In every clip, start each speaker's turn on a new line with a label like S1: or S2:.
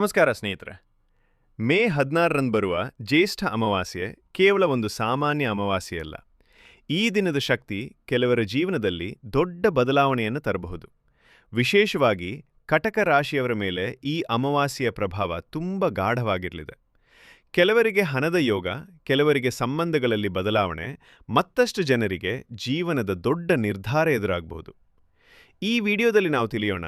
S1: ನಮಸ್ಕಾರ ಸ್ನೇಹಿತರೆ. ಮೇ 16ರಂದು ಬರುವ ಜ್ಯೇಷ್ಠ ಅಮಾವಾಸ್ಯೆ ಕೇವಲ ಒಂದು ಸಾಮಾನ್ಯ ಅಮಾವಾಸ್ಯೆಯಲ್ಲ. ಈ ದಿನದ ಶಕ್ತಿ ಕೆಲವರ ಜೀವನದಲ್ಲಿ ದೊಡ್ಡ ಬದಲಾವಣೆಯನ್ನು ತರಬಹುದು. ವಿಶೇಷವಾಗಿ ಕಟಕ ರಾಶಿಯವರ ಮೇಲೆ ಈ ಅಮಾವಾಸ್ಯೆಯ ಪ್ರಭಾವ ತುಂಬ ಗಾಢವಾಗಿರಲಿದೆ. ಕೆಲವರಿಗೆ ಹಣದ ಯೋಗ, ಕೆಲವರಿಗೆ ಸಂಬಂಧಗಳಲ್ಲಿ ಬದಲಾವಣೆ, ಮತ್ತಷ್ಟು ಜನರಿಗೆ ಜೀವನದ ದೊಡ್ಡ ನಿರ್ಧಾರ ಎದುರಾಗಬಹುದು. ಈ ವಿಡಿಯೋದಲ್ಲಿ ನಾವು ತಿಳಿಯೋಣ,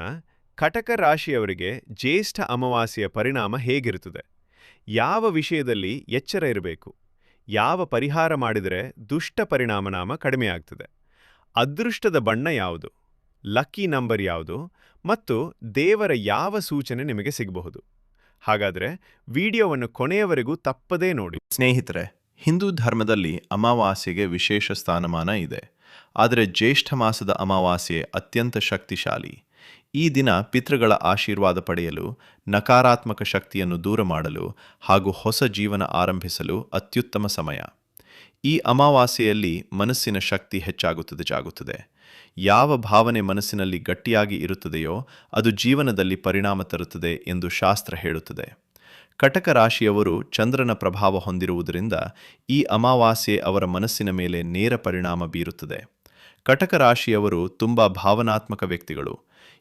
S1: ಕಟಕ ರಾಶಿಯವರಿಗೆ ಜ್ಯೇಷ್ಠ ಅಮಾವಾಸ್ಯೆಯ ಪರಿಣಾಮ ಹೇಗಿರುತ್ತದೆ, ಯಾವ ವಿಷಯದಲ್ಲಿ ಎಚ್ಚರ ಇರಬೇಕು, ಯಾವ ಪರಿಹಾರ ಮಾಡಿದರೆ ದುಷ್ಟ ಪರಿಣಾಮ ಕಡಿಮೆಯಾಗ್ತದೆ, ಅದೃಷ್ಟದ ಬಣ್ಣ ಯಾವುದು, ಲಕ್ಕಿ ನಂಬರ್ ಯಾವುದು ಮತ್ತು ದೇವರ ಯಾವ ಸೂಚನೆ ನಿಮಗೆ ಸಿಗಬಹುದು. ಹಾಗಾದರೆ ವಿಡಿಯೋವನ್ನು ಕೊನೆಯವರೆಗೂ ತಪ್ಪದೇ ನೋಡಿ.
S2: ಸ್ನೇಹಿತರೆ, ಹಿಂದೂ ಧರ್ಮದಲ್ಲಿ ಅಮಾವಾಸ್ಯೆಗೆ ವಿಶೇಷ ಸ್ಥಾನಮಾನ ಇದೆ. ಆದರೆ ಜ್ಯೇಷ್ಠ ಮಾಸದ ಅಮಾವಾಸ್ಯೆ ಅತ್ಯಂತ ಶಕ್ತಿಶಾಲಿ. ಈ ದಿನ ಪಿತೃಗಳ ಆಶೀರ್ವಾದ ಪಡೆಯಲು, ನಕಾರಾತ್ಮಕ ಶಕ್ತಿಯನ್ನು ದೂರ ಮಾಡಲು ಹಾಗೂ ಹೊಸ ಜೀವನ ಆರಂಭಿಸಲು ಅತ್ಯುತ್ತಮ ಸಮಯ. ಈ ಅಮಾವಾಸ್ಯೆಯಲ್ಲಿ ಮನಸ್ಸಿನ ಶಕ್ತಿ ಹೆಚ್ಚಾಗುತ್ತದೆ. ಯಾವ ಭಾವನೆ ಮನಸ್ಸಿನಲ್ಲಿ ಗಟ್ಟಿಯಾಗಿ ಇರುತ್ತದೆಯೋ ಅದು ಜೀವನದಲ್ಲಿ ಪರಿಣಾಮ ತರುತ್ತದೆ ಎಂದು ಶಾಸ್ತ್ರ ಹೇಳುತ್ತದೆ. ಕಟಕ ರಾಶಿಯವರು ಚಂದ್ರನ ಪ್ರಭಾವ ಹೊಂದಿರುವುದರಿಂದ ಈ ಅಮಾವಾಸ್ಯೆ ಅವರ ಮನಸ್ಸಿನ ಮೇಲೆ ನೇರ ಪರಿಣಾಮ ಬೀರುತ್ತದೆ. ಕಟಕ ರಾಶಿಯವರು ತುಂಬ ಭಾವನಾತ್ಮಕ ವ್ಯಕ್ತಿಗಳು.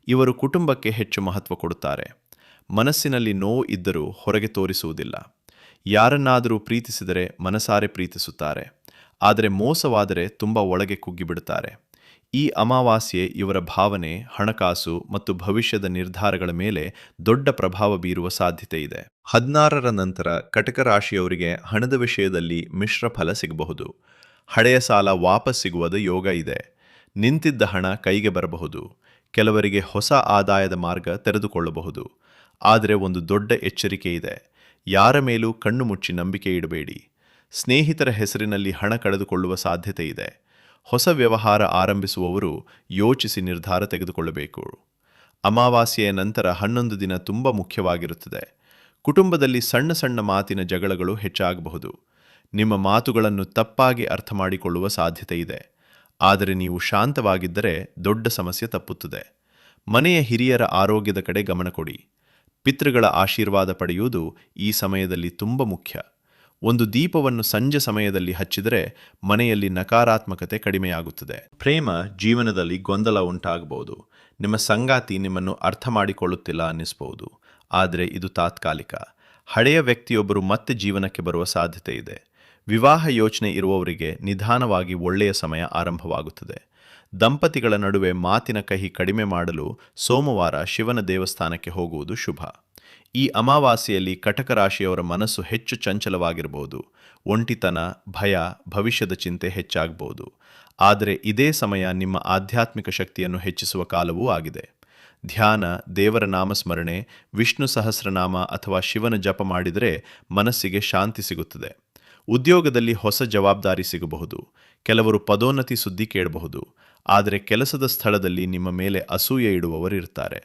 S2: ಇವರು ಕುಟುಂಬಕ್ಕೆ ಹೆಚ್ಚು ಮಹತ್ವ ಕೊಡುತ್ತಾರೆ. ಮನಸ್ಸಿನಲ್ಲಿ ನೋವು ಇದ್ದರೂ ಹೊರಗೆ ತೋರಿಸುವುದಿಲ್ಲ. ಯಾರನ್ನಾದರೂ ಪ್ರೀತಿಸಿದರೆ ಮನಸಾರೆ ಪ್ರೀತಿಸುತ್ತಾರೆ. ಆದರೆ ಮೋಸವಾದರೆ ತುಂಬ ಒಳಗೆ ಕುಗ್ಗಿಬಿಡುತ್ತಾರೆ. ಈ ಅಮಾವಾಸ್ಯೆ ಇವರ ಭಾವನೆ, ಹಣಕಾಸು ಮತ್ತು ಭವಿಷ್ಯದ ನಿರ್ಧಾರಗಳ ಮೇಲೆ ದೊಡ್ಡ ಪ್ರಭಾವ ಬೀರುವ ಸಾಧ್ಯತೆ ಇದೆ. 16ರ ನಂತರ ಕಟಕ ರಾಶಿಯವರಿಗೆ ಹಣದ ವಿಷಯದಲ್ಲಿ ಮಿಶ್ರ ಫಲ ಸಿಗಬಹುದು. ಹಳೆಯ ಸಾಲ ವಾಪಸ್ ಸಿಗುವುದು ಯೋಗ ಇದೆ. ನಿಂತಿದ್ದ ಹಣ ಕೈಗೆ ಬರಬಹುದು. ಕೆಲವರಿಗೆ ಹೊಸ ಆದಾಯದ ಮಾರ್ಗ ತೆರೆದುಕೊಳ್ಳಬಹುದು. ಆದರೆ ಒಂದು ದೊಡ್ಡ ಎಚ್ಚರಿಕೆ ಇದೆ: ಯಾರ ಮೇಲೂ ಕಣ್ಣು ಮುಚ್ಚಿ ನಂಬಿಕೆ ಇಡಬೇಡಿ. ಸ್ನೇಹಿತರ ಹೆಸರಿನಲ್ಲಿ ಹಣ ಕಳೆದುಕೊಳ್ಳುವ ಸಾಧ್ಯತೆ ಇದೆ. ಹೊಸ ವ್ಯವಹಾರ ಆರಂಭಿಸುವವರು ಯೋಚಿಸಿ ನಿರ್ಧಾರ ತೆಗೆದುಕೊಳ್ಳಬೇಕು. ಅಮಾವಾಸ್ಯೆಯ ನಂತರ 11 ದಿನ ತುಂಬ ಮುಖ್ಯವಾಗಿರುತ್ತದೆ. ಕುಟುಂಬದಲ್ಲಿ ಸಣ್ಣ ಸಣ್ಣ ಮಾತಿನ ಜಗಳಗಳು ಹೆಚ್ಚಾಗಬಹುದು. ನಿಮ್ಮ ಮಾತುಗಳನ್ನು ತಪ್ಪಾಗಿ ಅರ್ಥ ಮಾಡಿಕೊಳ್ಳುವ ಸಾಧ್ಯತೆ ಇದೆ. ಆದರೆ ನೀವು ಶಾಂತವಾಗಿದ್ದರೆ ದೊಡ್ಡ ಸಮಸ್ಯೆ ತಪ್ಪುತ್ತದೆ. ಮನೆಯ ಹಿರಿಯರ ಆರೋಗ್ಯದ ಕಡೆ ಗಮನ ಕೊಡಿ. ಪಿತೃಗಳ ಆಶೀರ್ವಾದ ಪಡೆಯುವುದು ಈ ಸಮಯದಲ್ಲಿ ತುಂಬ ಮುಖ್ಯ. ಒಂದು ದೀಪವನ್ನು ಸಂಜೆ ಸಮಯದಲ್ಲಿ ಹಚ್ಚಿದರೆ ಮನೆಯಲ್ಲಿ ನಕಾರಾತ್ಮಕತೆ ಕಡಿಮೆಯಾಗುತ್ತದೆ. ಪ್ರೇಮ ಜೀವನದಲ್ಲಿ ಗೊಂದಲ ಉಂಟಾಗಬಹುದು. ನಿಮ್ಮ ಸಂಗಾತಿ ನಿಮ್ಮನ್ನು ಅರ್ಥ ಮಾಡಿಕೊಳ್ಳುತ್ತಿಲ್ಲ ಅನ್ನಿಸಬಹುದು. ಆದರೆ ಇದು ತಾತ್ಕಾಲಿಕ. ಹಳೆಯ ವ್ಯಕ್ತಿಯೊಬ್ಬರು ಮತ್ತೆ ಜೀವನಕ್ಕೆ ಬರುವ ಸಾಧ್ಯತೆ ಇದೆ. ವಿವಾಹ ಯೋಚನೆ ಇರುವವರಿಗೆ ನಿಧಾನವಾಗಿ ಒಳ್ಳೆಯ ಸಮಯ ಆರಂಭವಾಗುತ್ತದೆ. ದಂಪತಿಗಳ ನಡುವೆ ಮಾತಿನ ಕಹಿ ಕಡಿಮೆ ಮಾಡಲು ಸೋಮವಾರ ಶಿವನ ದೇವಸ್ಥಾನಕ್ಕೆ ಹೋಗುವುದು ಶುಭ. ಈ ಅಮಾವಾಸ್ಯೆಯಲ್ಲಿ ಕಟಕ ರಾಶಿಯವರ ಮನಸ್ಸು ಹೆಚ್ಚು ಚಂಚಲವಾಗಿರಬಹುದು. ಒಂಟಿತನ, ಭಯ, ಭವಿಷ್ಯದ ಚಿಂತೆ ಹೆಚ್ಚಾಗಬಹುದು. ಆದರೆ ಇದೇ ಸಮಯ ನಿಮ್ಮ ಆಧ್ಯಾತ್ಮಿಕ ಶಕ್ತಿಯನ್ನು ಹೆಚ್ಚಿಸುವ ಕಾಲವೂ ಆಗಿದೆ. ಧ್ಯಾನ, ದೇವರ ನಾಮಸ್ಮರಣೆ, ವಿಷ್ಣು ಸಹಸ್ರನಾಮ ಅಥವಾ ಶಿವನ ಜಪ ಮಾಡಿದರೆ ಮನಸ್ಸಿಗೆ ಶಾಂತಿ ಸಿಗುತ್ತದೆ. ಉದ್ಯೋಗದಲ್ಲಿ ಹೊಸ ಜವಾಬ್ದಾರಿ ಸಿಗಬಹುದು. ಕೆಲವರು ಪದೋನ್ನತಿ ಸುದ್ದಿ ಕೇಳಬಹುದು. ಆದರೆ ಕೆಲಸದ ಸ್ಥಳದಲ್ಲಿ ನಿಮ್ಮ ಮೇಲೆ ಅಸೂಯೆ ಇಡುವವರಿರ್ತಾರೆ.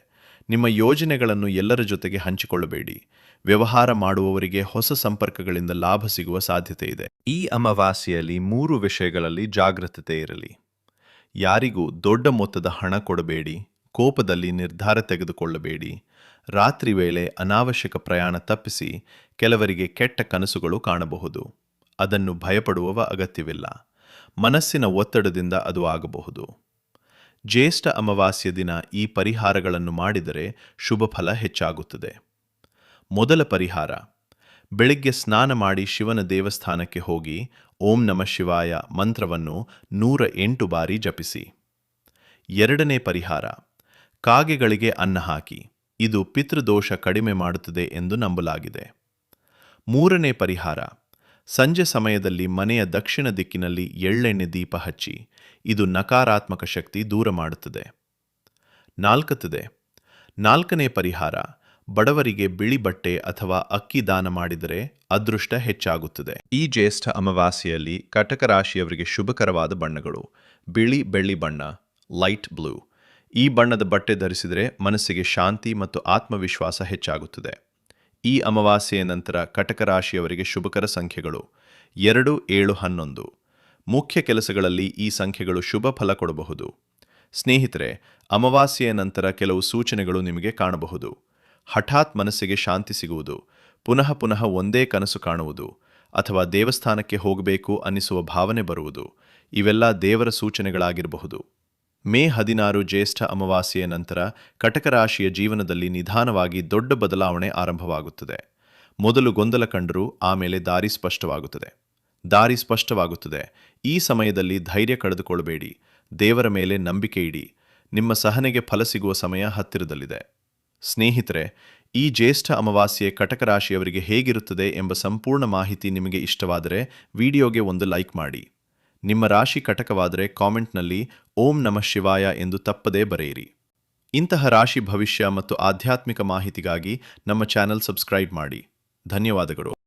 S2: ನಿಮ್ಮ ಯೋಜನೆಗಳನ್ನು ಎಲ್ಲರ ಜೊತೆಗೆ ಹಂಚಿಕೊಳ್ಳಬೇಡಿ. ವ್ಯವಹಾರ ಮಾಡುವವರಿಗೆ ಹೊಸ ಸಂಪರ್ಕಗಳಿಂದ ಲಾಭ ಸಿಗುವ ಸಾಧ್ಯತೆ ಇದೆ. ಈ ಅಮಾವಾಸ್ಯೆಯಲ್ಲಿ 3 ವಿಷಯಗಳಲ್ಲಿ ಜಾಗೃತತೆ ಇರಲಿ. ಯಾರಿಗೂ ದೊಡ್ಡ ಮೊತ್ತದ ಹಣ ಕೊಡಬೇಡಿ. ಕೋಪದಲ್ಲಿ ನಿರ್ಧಾರ ತೆಗೆದುಕೊಳ್ಳಬೇಡಿ. ರಾತ್ರಿ ವೇಳೆ ಅನಾವಶ್ಯಕ ಪ್ರಯಾಣ ತಪ್ಪಿಸಿ. ಕೆಲವರಿಗೆ ಕೆಟ್ಟ ಕನಸುಗಳು ಕಾಣಬಹುದು. ಅದನ್ನು ಭಯಪಡುವ ಅಗತ್ಯವಿಲ್ಲ. ಮನಸ್ಸಿನ ಒತ್ತಡದಿಂದ ಅದು ಆಗಬಹುದು. ಜ್ಯೇಷ್ಠ ಅಮಾವಾಸ್ಯೆ ದಿನ ಈ ಪರಿಹಾರಗಳನ್ನು ಮಾಡಿದರೆ ಶುಭ ಫಲ ಹೆಚ್ಚಾಗುತ್ತದೆ. ಮೊದಲ ಪರಿಹಾರ: ಬೆಳಿಗ್ಗೆ ಸ್ನಾನ ಮಾಡಿ ಶಿವನ ದೇವಸ್ಥಾನಕ್ಕೆ ಹೋಗಿ ಓಂ ನಮಃ ಶಿವಾಯ ಮಂತ್ರವನ್ನು 108 ಬಾರಿ ಜಪಿಸಿ. ಎರಡನೇ ಪರಿಹಾರ: ಕಾಗೆಗಳಿಗೆ ಅನ್ನ ಹಾಕಿ. ಇದು ಪಿತೃದೋಷ ಕಡಿಮೆ ಮಾಡುತ್ತದೆ ಎಂದು ನಂಬಲಾಗಿದೆ. ಮೂರನೇ ಪರಿಹಾರ: ಸಂಜೆ ಸಮಯದಲ್ಲಿ ಮನೆಯ ದಕ್ಷಿಣ ದಿಕ್ಕಿನಲ್ಲಿ ಎಳ್ಳೆಣ್ಣೆ ದೀಪ ಹಚ್ಚಿ. ಇದು ನಕಾರಾತ್ಮಕ ಶಕ್ತಿ ದೂರ ಮಾಡುತ್ತದೆ. ನಾಲ್ಕನೇ ಪರಿಹಾರ: ಬಡವರಿಗೆ ಬಿಳಿ ಬಟ್ಟೆ ಅಥವಾ ಅಕ್ಕಿ ದಾನ ಮಾಡಿದರೆ ಅದೃಷ್ಟ ಹೆಚ್ಚಾಗುತ್ತದೆ. ಈ ಜ್ಯೇಷ್ಠ ಅಮಾವಾಸ್ಯೆಯಲ್ಲಿ ಕಟಕ ರಾಶಿಯವರಿಗೆ ಶುಭಕರವಾದ ಬಣ್ಣಗಳು: ಬಿಳಿ ಬೆಳ್ಳಿ ಬಣ್ಣ, ಲೈಟ್ ಬ್ಲೂ. ಈ ಬಣ್ಣದ ಬಟ್ಟೆ ಧರಿಸಿದರೆ ಮನಸ್ಸಿಗೆ ಶಾಂತಿ ಮತ್ತು ಆತ್ಮವಿಶ್ವಾಸ ಹೆಚ್ಚಾಗುತ್ತದೆ. ಈ ಅಮಾವಾಸ್ಯೆಯ ನಂತರ ಕಟಕ ರಾಶಿಯವರಿಗೆ ಶುಭಕರ ಸಂಖ್ಯೆಗಳು 2, 7, 11. ಮುಖ್ಯ ಕೆಲಸಗಳಲ್ಲಿ ಈ ಸಂಖ್ಯೆಗಳು ಶುಭ ಫಲ ಕೊಡಬಹುದು. ಸ್ನೇಹಿತರೆ, ಅಮಾವಾಸ್ಯೆಯ ನಂತರ ಕೆಲವು ಸೂಚನೆಗಳು ನಿಮಗೆ ಕಾಣಬಹುದು. ಹಠಾತ್ ಮನಸ್ಸಿಗೆ ಶಾಂತಿ ಸಿಗುವುದು, ಪುನಃ ಪುನಃ ಒಂದೇ ಕನಸು ಕಾಣುವುದು ಅಥವಾ ದೇವಸ್ಥಾನಕ್ಕೆ ಹೋಗಬೇಕು ಅನ್ನಿಸುವ ಭಾವನೆ ಬರುವುದು, ಇವೆಲ್ಲ ದೇವರ ಸೂಚನೆಗಳಾಗಿರಬಹುದು. ಮೇ 16 ಜ್ಯೇಷ್ಠ ಅಮಾವಾಸ್ಯೆಯ ನಂತರ ಕಟಕ ರಾಶಿಯ ಜೀವನದಲ್ಲಿ ನಿಧಾನವಾಗಿ ದೊಡ್ಡ ಬದಲಾವಣೆ ಆರಂಭವಾಗುತ್ತದೆ. ಮೊದಲು ಗೊಂದಲ ಕಂಡರೂ ಆಮೇಲೆ ದಾರಿ ಸ್ಪಷ್ಟವಾಗುತ್ತದೆ. ಈ ಸಮಯದಲ್ಲಿ ಧೈರ್ಯ ಕಳೆದುಕೊಳ್ಳಬೇಡಿ, ದೇವರ ಮೇಲೆ ನಂಬಿಕೆ ಇಡಿ. ನಿಮ್ಮ ಸಹನೆಗೆ ಫಲ ಸಿಗುವ ಸಮಯ ಹತ್ತಿರದಲ್ಲಿದೆ. ಸ್ನೇಹಿತರೆ, ಈ ಜ್ಯೇಷ್ಠ ಅಮಾವಾಸ್ಯೆ ಕಟಕ ರಾಶಿಯವರಿಗೆ ಹೇಗಿರುತ್ತದೆ ಎಂಬ ಸಂಪೂರ್ಣ ಮಾಹಿತಿ ನಿಮಗೆ ಇಷ್ಟವಾದರೆ ವಿಡಿಯೋಗೆ ಒಂದು ಲೈಕ್ ಮಾಡಿ. ನಿಮ್ಮ ರಾಶಿ ಕಟಕವಾದರೆ ಕಾಮೆಂಟ್ನಲ್ಲಿ ಓಂ ನಮಃ ಶಿವಾಯ ಎಂದು ತಪ್ಪದೇ ಬರೆಯಿರಿ. ಇಂತಹ ರಾಶಿ ಭವಿಷ್ಯ ಮತ್ತು ಆಧ್ಯಾತ್ಮಿಕ ಮಾಹಿತಿಗಾಗಿ ನಮ್ಮ ಚಾನೆಲ್ ಸಬ್ಸ್ಕ್ರೈಬ್ ಮಾಡಿ. ಧನ್ಯವಾದಗಳು.